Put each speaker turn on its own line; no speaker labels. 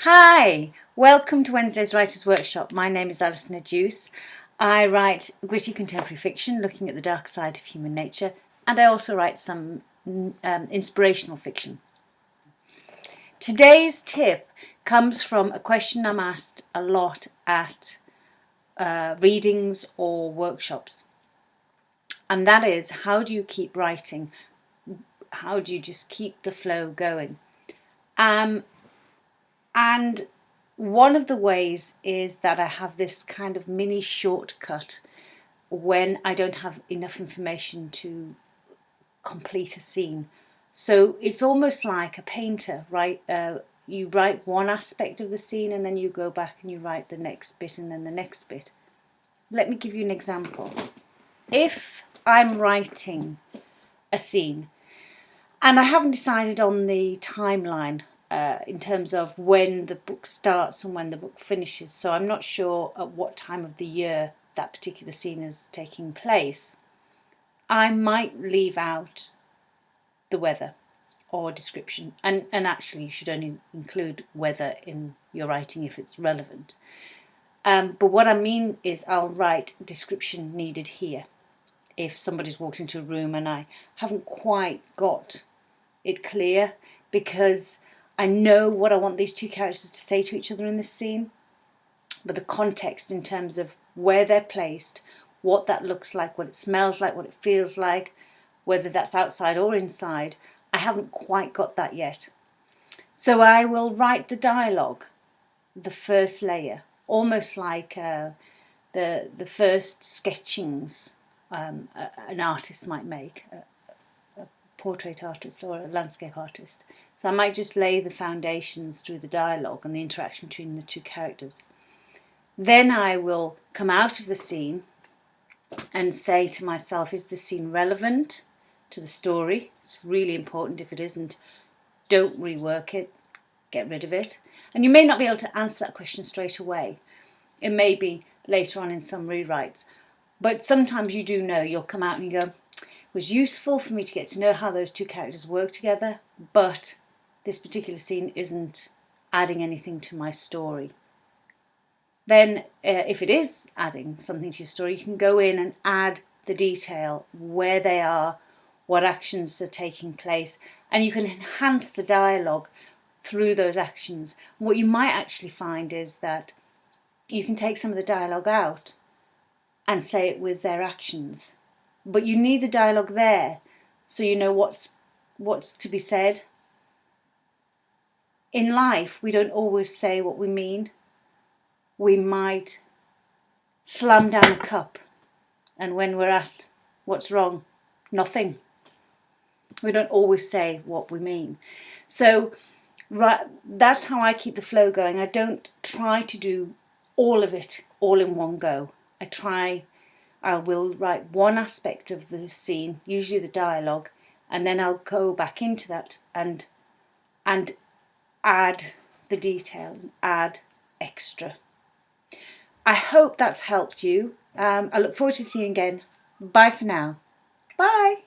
Hi, welcome to Wednesday's Writers' Workshop. My name is Allison. I write gritty contemporary fiction looking at the dark side of human nature, and I also write some inspirational fiction. Today's tip comes from a question I'm asked a lot at readings or workshops, and that is, how do you keep writing? How do you just keep the flow going? And one of the ways is that I have this kind of mini shortcut when I don't have enough information to complete a scene. So it's almost like a painter, right? You write one aspect of the scene and then you go back and you write the next bit and then the next bit. Let me give you an example. If I'm writing a scene and I haven't decided on the timeline in terms of when the book starts and when the book finishes, so I'm not sure at what time of the year that particular scene is taking place, I might leave out the weather or description, and actually you should only include weather in your writing if it's relevant. But what I mean is I'll write description needed here if somebody's walked into a room and I haven't quite got it clear, because I know what I want these two characters to say to each other in this scene, but the context in terms of where they're placed, what that looks like, what it smells like, what it feels like, whether that's outside or inside, I haven't quite got that yet. So I will write the dialogue, the first layer, almost like the first sketchings an artist might make, a portrait artist or a landscape artist. So I might just lay the foundations through the dialogue and the interaction between the two characters. Then I will come out of the scene and say to myself, is the scene relevant to the story? It's really important. If it isn't, don't rework it, get rid of it. And you may not be able to answer that question straight away. It may be later on in some rewrites. But sometimes you do know, you'll come out and you go, it was useful for me to get to know how those two characters work together, but this particular scene isn't adding anything to my story. Then if it is adding something to your story, you can go in and add the detail, where they are, what actions are taking place, and you can enhance the dialogue through those actions. What you might actually find is that you can take some of the dialogue out and say it with their actions, but you need the dialogue there so you know what's to be said. In life, we don't always say what we mean. We might slam down a cup, and when we're asked what's wrong, nothing. We don't always say what we mean. So that's how I keep the flow going. I don't try to do all of it all in one go. I will write one aspect of the scene, usually the dialogue, and then I'll go back into that and add the detail, add extra. I hope that's helped you. I look forward to seeing you again. Bye for now. Bye.